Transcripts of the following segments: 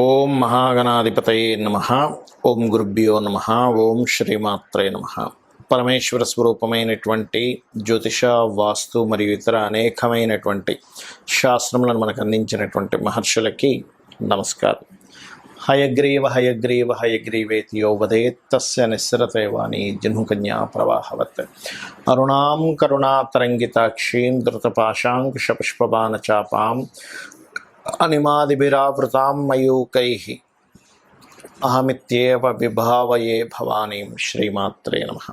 ఓం మహాగణాధిపతయే నమః. ఓం గురుభ్యో నమః. ఓం శ్రీమాత్రే నమః. పరమేశ్వర స్వరూపమైనటువంటి జ్యోతిష, వాస్తు మరియు ఇతర అనేకమైనటువంటి శాస్త్రములను మనకు అందించినటువంటి మహర్షులకి నమస్కారం. హయగ్రీవ హయగ్రీవ హయగ్రీవేతి యో వదేత్ తస్య నిస్సరతే వాణి జహ్నుకన్యా ప్రవాహవత్. అరుణాం కరుణాతరంగితాక్షీం ధృతపాశాంకుశపుష్పబాణచాపాం అనిమాదిభిరావృతాం మయూకైః అహమిత్యేవ విభావయే భవానీం. శ్రీమాత్రే నమః.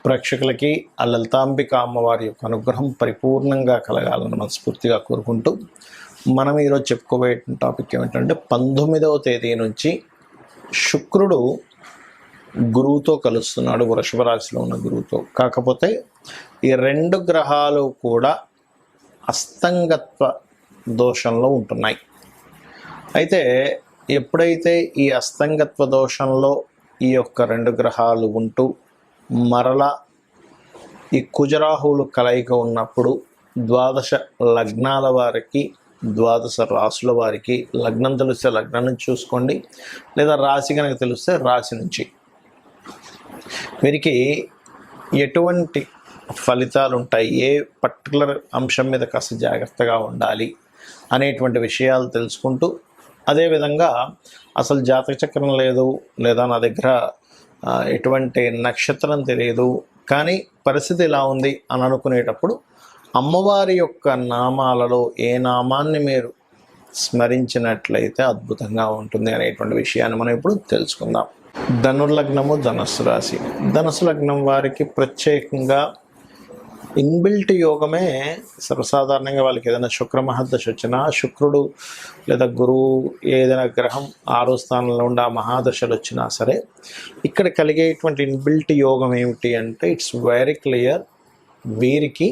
ప్రేక్షకులకి ఆ లలితాంబిక అమ్మవారి యొక్క అనుగ్రహం పరిపూర్ణంగా కలగాలని మనస్ఫూర్తిగా కోరుకుంటూ మనం ఈరోజు చెప్పుకోబోయే టాపిక్ ఏమిటంటే 19వ తేదీ నుంచి శుక్రుడు గురువుతో కలుస్తున్నాడు, వృషభ రాశిలో ఉన్న గురువుతో. కాకపోతే ఈ రెండు గ్రహాలు కూడా అస్తంగత్వ దోషంలో ఉంటున్నాయి. అయితే ఎప్పుడైతే ఈ అస్తంగత్వ దోషంలో ఈ యొక్క రెండు గ్రహాలు ఉంటూ మరలా ఈ కుజరాహువులు కలయిక ఉన్నప్పుడు ద్వాదశ లగ్నాల వారికి, ద్వాదశ రాశుల వారికి, లగ్నం తెలిస్తే లగ్నం నుంచి చూసుకోండి, లేదా రాశి కనుక తెలిస్తే రాశి నుంచి వీరికి ఎటువంటి ఫలితాలు ఉంటాయి, ఏ పర్టికులర్ అంశం మీద కాస్త జాగ్రత్తగా ఉండాలి అనేటువంటి విషయాలు తెలుసుకుంటూ, అదేవిధంగా అసలు జాతక చక్రం లేదు, లేదా నా దగ్గర ఎటువంటి నక్షత్రం తెలియదు కానీ పరిస్థితి ఇలా ఉంది అని అనుకునేటప్పుడు అమ్మవారి యొక్క నామాలలో ఏ నామాన్ని మీరు స్మరించినట్లయితే అద్భుతంగా ఉంటుంది అనేటువంటి విషయాన్ని మనం ఇప్పుడు తెలుసుకుందాం. ధనుర్లగ్నము, ధనుస్సు రాశి. ధనుసు లగ్నం వారికి ప్రత్యేకంగా ఇన్బిల్ట్ యోగమే సర్వసాధారణంగా వాళ్ళకి ఏదైనా శుక్ర మహాదశ వచ్చినా, శుక్రుడు లేదా గురువు ఏదైనా గ్రహం 6వ స్థానంలో ఉండి ఆ మహాదశలు వచ్చినా సరే ఇక్కడ కలిగేటువంటి ఇన్బిల్ట్ యోగం ఏమిటి అంటే ఇట్స్ వెరీ క్లియర్. వీరికి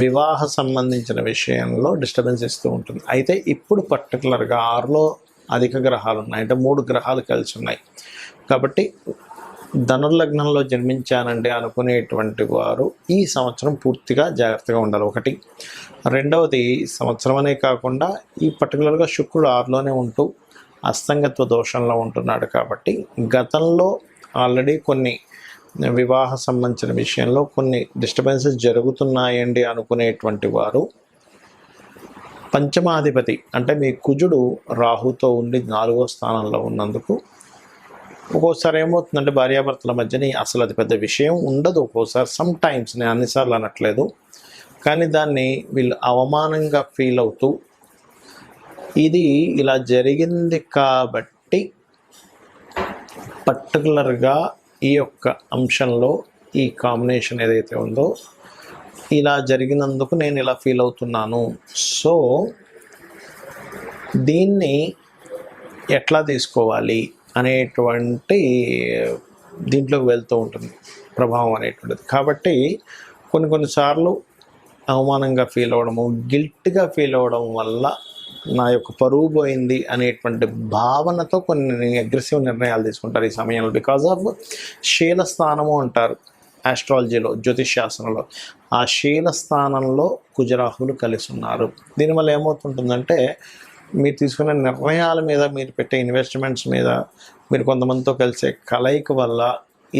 వివాహ సంబంధించిన విషయంలో డిస్టర్బెన్స్ ఇస్తూ ఉంటుంది. అయితే ఇప్పుడు పర్టికులర్గా 6లో అధిక గ్రహాలు ఉన్నాయి, అంటే 3 గ్రహాలు కలిసి ఉన్నాయి. కాబట్టి ధనుర్లగ్నంలో జన్మించానండి అనుకునేటువంటి వారు ఈ సంవత్సరం పూర్తిగా జాగ్రత్తగా ఉండాలి. ఒకటి. రెండవది, సంవత్సరం అనే కాకుండా ఈ పర్టికులర్గా శుక్రుడు 6లోనే ఉంటూ అస్తంగత్వ దోషంలో ఉంటున్నాడు. కాబట్టి గతంలో ఆల్రెడీ కొన్ని వివాహ సంబంధించిన విషయంలో కొన్ని డిస్టర్బెన్సెస్ జరుగుతున్నాయండి అనుకునేటువంటి వారు పంచమాధిపతి అంటే మీ కుజుడు రాహుతో ఉండి 4వ స్థానంలో ఉన్నందుకు ఒక్కోసారి ఏమవుతుందంటే భార్యాభర్తల మధ్యని అసలు అది పెద్ద విషయం ఉండదు. ఒక్కోసారి సమ్ టైమ్స్, నేను అన్నిసార్లు అనట్లేదు, కానీ దాన్ని వీళ్ళు అవమానంగా ఫీల్ అవుతూ ఇది ఇలా జరిగింది కాబట్టి పర్టికులర్గా ఈ యొక్క అంశంలో ఈ కాంబినేషన్ ఏదైతే ఉందో ఇలా జరిగినందుకు నేను ఇలా ఫీల్ అవుతున్నాను, సో దీన్ని ఎట్లా తీసుకోవాలి అనేటువంటి దీంట్లోకి వెళ్తూ ఉంటుంది ప్రభావం అనేటువంటిది. కాబట్టి కొన్నిసార్లు అవమానంగా ఫీల్ అవ్వడము, గిల్ట్గా ఫీల్ అవ్వడం వల్ల నా యొక్క పరువు పోయింది అనేటువంటి భావనతో కొన్ని అగ్రెసివ్ నిర్ణయాలు తీసుకుంటారు ఈ సమయంలో. బికాజ్ ఆఫ్ శీలస్థానము అంటారు ఆస్ట్రాలజీలో, జ్యోతిష్ శాస్త్రంలో. ఆ శీలస్థానంలో కుజరాహులు కలిసి ఉన్నారు. దీనివల్ల ఏమవుతుంటుందంటే మీరు తీసుకునే నిర్ణయాల మీద, మీరు పెట్టే ఇన్వెస్ట్మెంట్స్ మీద, మీరు కొంతమందితో కలిసే కలయిక వల్ల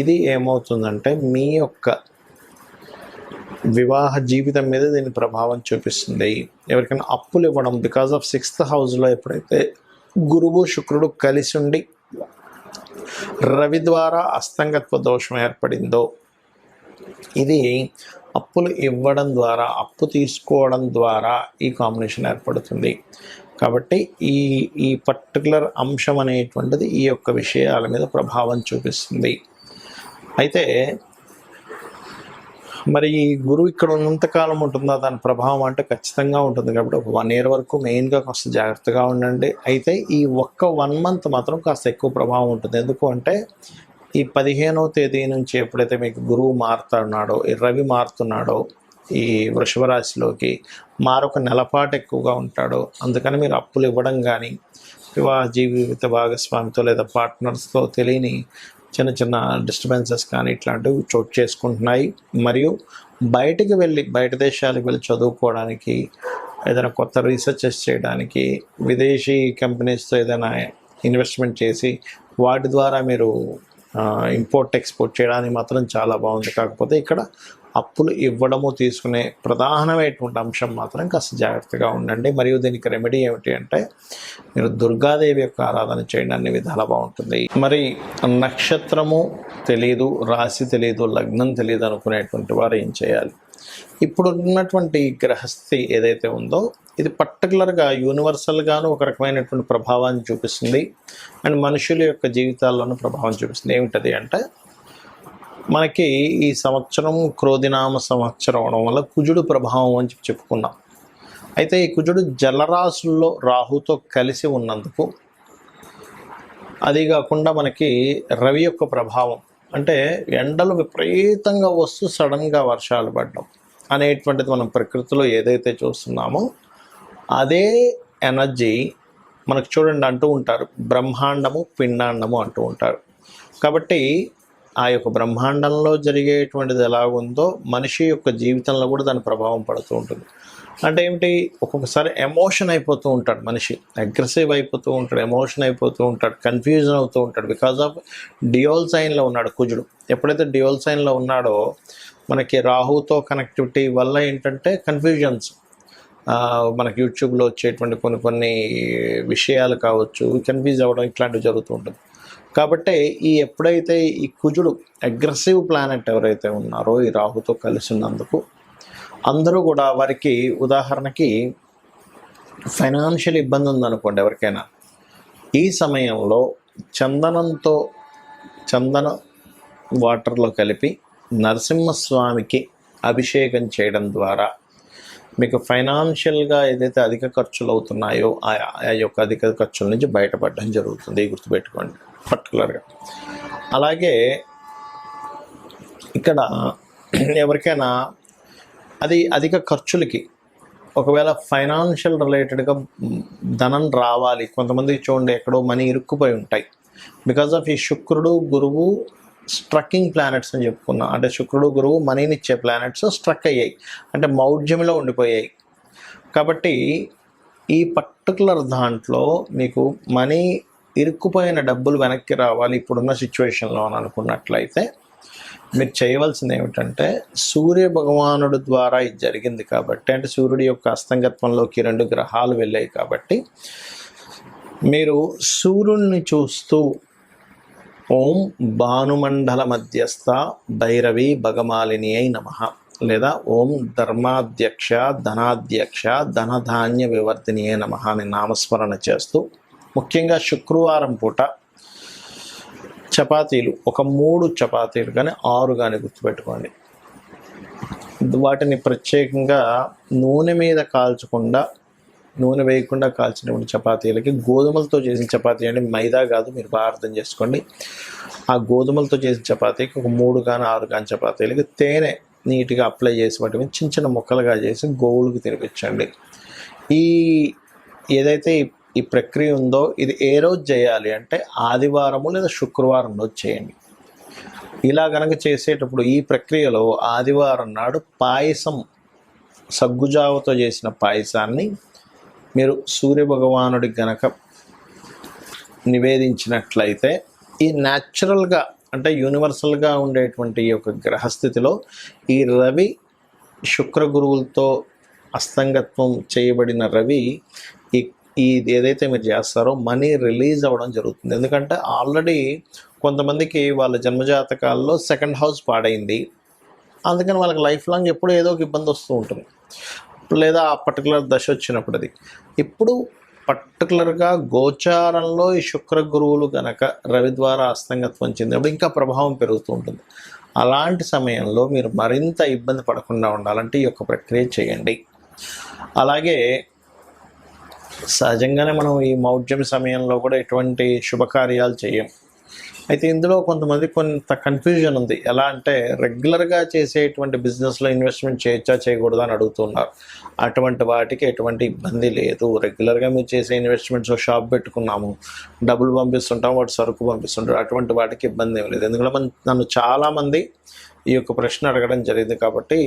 ఇది ఏమవుతుందంటే మీ యొక్క వివాహ జీవితం మీద దీని ప్రభావం చూపిస్తుంది. ఎవరికైనా అప్పులు ఇవ్వడం, బికాజ్ ఆఫ్ 6th హౌస్లో ఎప్పుడైతే గురువు శుక్రుడు కలిసి ఉండి రవి ద్వారా అస్తంగత్వ దోషం ఏర్పడిందో ఇది అప్పులు ఇవ్వడం ద్వారా, అప్పు తీసుకోవడం ద్వారా ఈ కాంబినేషన్ ఏర్పడుతుంది. కాబట్టి ఈ పర్టికులర్ అంశం అనేటువంటిది ఈ యొక్క విషయాల మీద ప్రభావం చూపిస్తుంది. అయితే మరి ఈ గురువు ఇక్కడ ఉన్నంతకాలం ఉంటుందా దాని ప్రభావం అంటే ఖచ్చితంగా ఉంటుంది. కాబట్టి ఒక 1 year వరకు మెయిన్గా కాస్త జాగ్రత్తగా ఉండండి. అయితే ఈ ఒక్క 1 month మాత్రం కాస్త ఎక్కువ ప్రభావం ఉంటుంది. ఎందుకు అంటే ఈ 15వ తేదీ నుంచి ఎప్పుడైతే మీకు గురువు మారుతున్నాడో, ఈ రవి మారుతున్నాడో ఈ వృషభ రాశిలోకి, మరొక నెలపాటు ఎక్కువగా ఉంటాడో, అందుకని మీరు అప్పులు ఇవ్వడం కానీ, వివాహ జీవిత భాగస్వామితో లేదా పార్ట్నర్స్తో తెలియని చిన్న చిన్న డిస్టర్బెన్సెస్ కానీ ఇట్లాంటివి చోటు చేసుకుంటున్నాయి. మరియు బయట దేశాలకు వెళ్ళి చదువుకోవడానికి ఏదైనా కొత్త రీసెర్చెస్ చేయడానికి, విదేశీ కంపెనీస్తో ఏదైనా ఇన్వెస్ట్మెంట్ చేసి వాటి ద్వారా మీరు ఇంపోర్ట్ ఎక్స్పోర్ట్ చేయడానికి మాత్రం చాలా బాగుంది. కాకపోతే ఇక్కడ అప్పులు ఇవ్వడము తీసుకునే ప్రధానమైనటువంటి అంశం మాత్రం కాస్త జాగ్రత్తగా ఉండండి. మరియు దీనికి రెమెడీ ఏమిటి అంటే మీరు దుర్గాదేవి యొక్క ఆరాధన చేయండి, అన్ని విధాలా బాగుంటుంది. మరి నక్షత్రము తెలియదు, రాశి తెలియదు, లగ్నం తెలియదు అనుకునేటువంటి వారు ఏం చేయాలి? ఇప్పుడు ఉన్నటువంటి గ్రహస్థితి ఏదైతే ఉందో ఇది పర్టికులర్గా యూనివర్సల్గాను ఒక రకమైనటువంటి ప్రభావాన్ని చూపిస్తుంది అండ్ మనుషుల యొక్క జీవితాల్లోనూ ప్రభావం చూపిస్తుంది. ఏమిటది అంటే మనకి ఈ సంవత్సరం క్రోధినామ సంవత్సరం అవడం వల్ల కుజుడు ప్రభావం అని చెప్పుకున్నాం. అయితే ఈ కుజుడు జలరాశుల్లో రాహుతో కలిసి ఉన్నందుకు, అది కాకుండా మనకి రవి యొక్క ప్రభావం అంటే ఎండలు విపరీతంగా వస్తూ సడన్గా వర్షాలు పడడం అనేటువంటిది మనం ప్రకృతిలో ఏదైతే చూస్తున్నామో అదే ఎనర్జీ మనకు చూడండి అంటూ ఉంటారు, బ్రహ్మాండము పిండాండము అంటూ ఉంటారు. కాబట్టి ఆ యొక్క బ్రహ్మాండంలో జరిగేటువంటిది ఎలాగుందో మనిషి యొక్క జీవితంలో కూడా దాని ప్రభావం పడుతూ ఉంటుంది. అంటే ఏమిటి, ఒక్కొక్కసారి ఎమోషన్ అయిపోతూ ఉంటాడు మనిషి, అగ్రెసివ్ అయిపోతూ ఉంటాడు, ఎమోషన్ అయిపోతూ ఉంటాడు, కన్ఫ్యూజన్ అవుతూ ఉంటాడు. బికాజ్ ఆఫ్ డ్యూయల్ సైన్లో ఉన్నాడు కుజుడు. ఎప్పుడైతే డ్యూయల్ సైన్లో ఉన్నాడో మనకి రాహుతో కనెక్టివిటీ వల్ల ఏంటంటే కన్ఫ్యూజన్స్, మనకి యూట్యూబ్లో వచ్చేటువంటి కొన్ని విషయాలు కావచ్చు, కన్ఫ్యూజ్ అవ్వడం ఇట్లాంటివి జరుగుతూ ఉంటుంది. కాబట్టి ఎప్పుడైతే ఈ కుజుడు అగ్రెసివ్ ప్లానెట్ ఎవరైతే ఉన్నారో ఈ రాహుతో కలిసి ఉన్నందుకు అందరూ కూడా వారికి, ఉదాహరణకి ఫైనాన్షియల్ ఇబ్బంది ఉందనుకోండి ఎవరికైనా, ఈ సమయంలో చందన వాటర్లో కలిపి నరసింహస్వామికి అభిషేకం చేయడం ద్వారా మీకు ఫైనాన్షియల్గా ఏదైతే అధిక ఖర్చులు అవుతున్నాయో ఆ యొక్క అధిక ఖర్చుల నుంచి బయటపడడం జరుగుతుంది, గుర్తుపెట్టుకోండి పర్టికులర్గా. అలాగే ఇక్కడ ఎవరికైనా అది అధిక ఖర్చులకి, ఒకవేళ ఫైనాన్షియల్ రిలేటెడ్గా ధనం రావాలి, కొంతమందికి చూడండి ఎక్కడో మనీ ఇరుక్కుపోయి ఉంటాయి. బికాజ్ ఆఫ్ ఈ శుక్రుడు గురువు స్ట్రక్కింగ్ ప్లానెట్స్ అని చెప్పుకున్నాం. అంటే శుక్రుడు గురువు మనీని ఇచ్చే ప్లానెట్స్ స్ట్రక్ అయ్యాయి, అంటే మౌఢ్యంలో ఉండిపోయాయి. కాబట్టి ఈ పర్టికులర్ దాంట్లో మీకు మనీ ఇరుక్కుపోయిన డబ్బులు వెనక్కి రావాలి ఇప్పుడున్న సిచ్యువేషన్లో అని అనుకున్నట్లయితే మీరు చేయవలసింది ఏమిటంటే, సూర్య భగవానుడు ద్వారా ఇది జరిగింది కాబట్టి, అంటే సూర్యుడి యొక్క అస్తంగత్వంలోకి 2 గ్రహాలు వెళ్ళాయి కాబట్టి మీరు సూర్యుడిని చూస్తూ ఓం భానుమండల మధ్యస్థ భైరవి భగమాలిని అయి నమః, లేదా ఓం ధర్మాధ్యక్ష ధనాధ్యక్ష ధనధాన్య వివర్ధిని అయి నమః అని నామస్మరణ చేస్తూ, ముఖ్యంగా శుక్రవారం పూట చపాతీలు, ఒక 3 చపాతీలు కానీ 6 కానీ గుర్తుపెట్టుకోండి, వాటిని ప్రత్యేకంగా నూనె మీద కాల్చకుండా, నూనె వేయకుండా కాల్చినటువంటి చపాతీలకి, గోధుమలతో చేసిన చపాతీ అంటే మైదా కాదు, మీరు బాగా అర్థం చేసుకోండి. ఆ గోధుమలతో చేసిన చపాతీకి ఒక 3 కానీ 6 కానీ చపాతీలకి తేనె నీట్గా అప్లై చేసి వాటిని చిన్న చిన్న ముక్కలుగా చేసి గోవులకు తినిపించండి. ఏదైతే ఈ ప్రక్రియ ఉందో ఇది ఏ రోజు చేయాలి అంటే ఆదివారము లేదా శుక్రవారం రోజు చేయండి. ఇలా కనుక చేసేటప్పుడు ఈ ప్రక్రియలో ఆదివారం నాడు పాయసం, సగ్గుజావతో చేసిన పాయసాన్ని మీరు సూర్యభగవానుడికి గనక నివేదించినట్లయితే ఈ న్యాచురల్గా అంటే యూనివర్సల్గా ఉండేటువంటి ఈ యొక్క గ్రహస్థితిలో ఈ రవి శుక్ర గురువులతో అస్తంగత్వం చేయబడిన రవి ఈ ఏదైతే మీరు చేస్తారో మనీ రిలీజ్ అవ్వడం జరుగుతుంది. ఎందుకంటే ఆల్రెడీ కొంతమందికి వాళ్ళ జన్మజాతకాల్లో 2nd హౌస్ పాడైంది, అందుకని వాళ్ళకి లైఫ్ లాంగ్ ఎప్పుడూ ఏదో ఒక ఇబ్బంది వస్తూ ఉంటుంది, లేదా ఆ పర్టికులర్ దశ వచ్చినప్పుడు. అది ఇప్పుడు పర్టికులర్గా గోచారంలో ఈ శుక్ర గురువులు కనుక రవి ద్వారా అస్తంగత్వం చెందినప్పుడు ఇంకా ప్రభావం పెరుగుతూ ఉంటుంది. అలాంటి సమయంలో మీరు మరింత ఇబ్బంది పడకుండా ఉండాలంటే ఈ యొక్క ప్రక్రియ చేయండి. అలాగే సహజంగానే మనం ఈ మౌఢ్యం సమయంలో కూడా ఎటువంటి శుభకార్యాలు చేయం. అయితే ఇందులో కొంతమంది కొంత కన్ఫ్యూజన్ ఉంది. ఎలా అంటే రెగ్యులర్గా చేసేటువంటి బిజినెస్లో ఇన్వెస్ట్మెంట్ చేయొచ్చా చేయకూడదా అని అడుగుతున్నారు. అటువంటి వాటికి ఎటువంటి ఇబ్బంది లేదు. రెగ్యులర్గా మీరు చేసే ఇన్వెస్ట్మెంట్స్, షాప్ పెట్టుకున్నాము, డబ్బులు పంపిస్తుంటాం, వాటి సరుకు పంపిస్తుంటారు, అటువంటి వాటికి ఇబ్బంది ఏం లేదు. ఎందుకంటే నన్ను చాలామంది ఈ యొక్క ప్రశ్న అడగడం జరిగింది కాబట్టి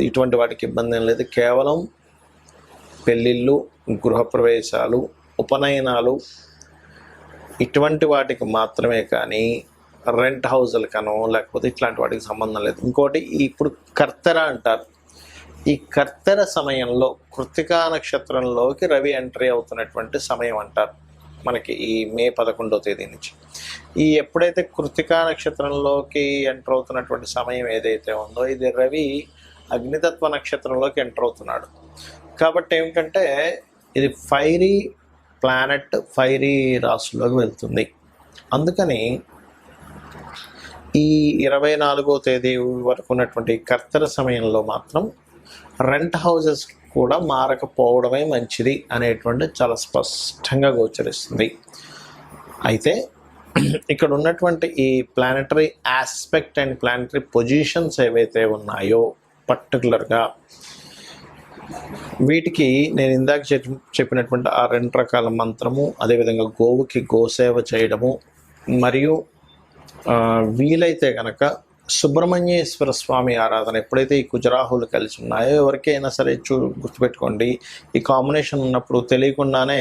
ఇటువంటి వాటికి ఇబ్బంది ఏం లేదు. కేవలం పెళ్ళిళ్ళు, గృహప్రవేశాలు, ఉపనయనాలు ఇటువంటి వాటికి మాత్రమే కానీ రెంట్ హౌజులకనో లేకపోతే ఇట్లాంటి వాటికి సంబంధం లేదు. ఇంకోటి ఇప్పుడు కర్తెర అంటారు. ఈ కర్తెర సమయంలో కృత్తికా నక్షత్రంలోకి రవి ఎంట్రీ అవుతున్నటువంటి సమయం అంటారు మనకి ఈ మే 11వ తేదీ నుంచి. ఈ ఎప్పుడైతే కృత్తికా నక్షత్రంలోకి ఎంటర్ అవుతున్నటువంటి సమయం ఏదైతే ఉందో ఇది రవి అగ్నితత్వ నక్షత్రంలోకి ఎంటర్ అవుతున్నాడు. కాబట్టి ఏమిటంటే ఇది ఫైరీ ప్లానెట్, ఫైరీ రాశుల్లోకి వెళ్తుంది. అందుకని ఈ 24వ తేదీ వరకు ఉన్నటువంటి కర్తెర సమయంలో మాత్రం రెంట్ హౌజెస్ కూడా మారకపోవడమే మంచిది అనేటువంటి చాలా స్పష్టంగా గోచరిస్తుంది. అయితే ఇక్కడ ఉన్నటువంటి ఈ planetary aspect and planetary positions ఏవైతే ఉన్నాయో పర్టికులర్గా వీటికి నేను ఇందాక చెప్పినటువంటి ఆ 2 రకాల మంత్రము, అదేవిధంగా గోవుకి గోసేవ చేయడము, మరియు వీలైతే కనుక సుబ్రహ్మణ్యేశ్వర స్వామి ఆరాధన ఎప్పుడైతే ఈ కుజరాహులు కలిసి ఉన్నాయో ఎవరికైనా సరే గుర్తుపెట్టుకోండి, ఈ కాంబినేషన్ ఉన్నప్పుడు తెలియకుండానే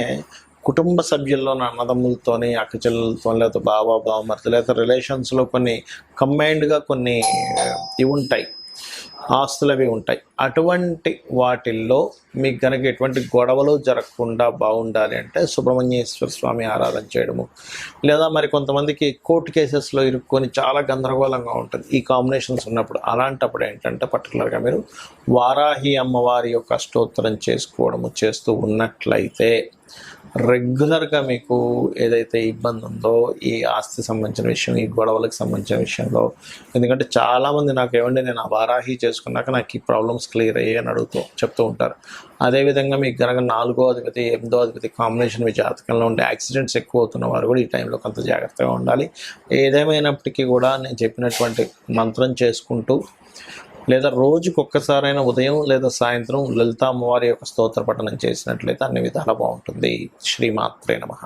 కుటుంబ సభ్యుల్లో అన్నదమ్ములతోని, అక్కచెల్లెలతో, లేకపోతే బావమరిది, లేకపోతే రిలేషన్స్లో కొన్ని కంబైన్డ్గా కొన్ని ఇవి ఉంటాయి, ఆస్తులు అవి ఉంటాయి. అటువంటి వాటిల్లో మీకు కనుక ఎటువంటి గొడవలు జరగకుండా బాగుండాలి అంటే సుబ్రహ్మణ్యేశ్వర స్వామి ఆరాధన చేయడము, లేదా మరి కొంతమందికి కోర్టు కేసెస్లో ఇరుక్కొని చాలా గందరగోళంగా ఉంటుంది ఈ కాంబినేషన్స్ ఉన్నప్పుడు. అలాంటప్పుడు ఏంటంటే పర్టికులర్గా మీరు వారాహి అమ్మవారి యొక్క అష్టోత్తరం చేసుకోవడము చేస్తూ ఉన్నట్లయితే రెగ్యులర్గా మీకు ఏదైతే ఇబ్బంది ఉందో ఈ ఆస్తి సంబంధించిన విషయం, ఈ గొడవలకు సంబంధించిన విషయంలో, ఎందుకంటే చాలామంది నాకు ఏమండి నేను ఆ వారాహి చేసుకున్నాక నాకు ఈ ప్రాబ్లమ్స్ క్లియర్ అయ్యాయి అని చెప్తూ ఉంటారు. అదేవిధంగా మీకు కనుక 4వ అధిపతి 8వ అధిపతి కాంబినేషన్ మీ జాతకంలో ఉండే యాక్సిడెంట్స్ ఎక్కువ అవుతున్న వారు కూడా ఈ టైంలో కొంత జాగ్రత్తగా ఉండాలి. ఏదేమైనప్పటికీ కూడా నేను చెప్పినటువంటి మంత్రం చేసుకుంటూ లేదా రోజుకి ఒక్కసారైనా ఉదయం లేదా సాయంత్రం లలితా అమ్మవారి యొక్క స్తోత్ర పఠనం చేసినట్లయితే అన్ని విధాలా బాగుంటుంది. శ్రీమాత్రే నమః.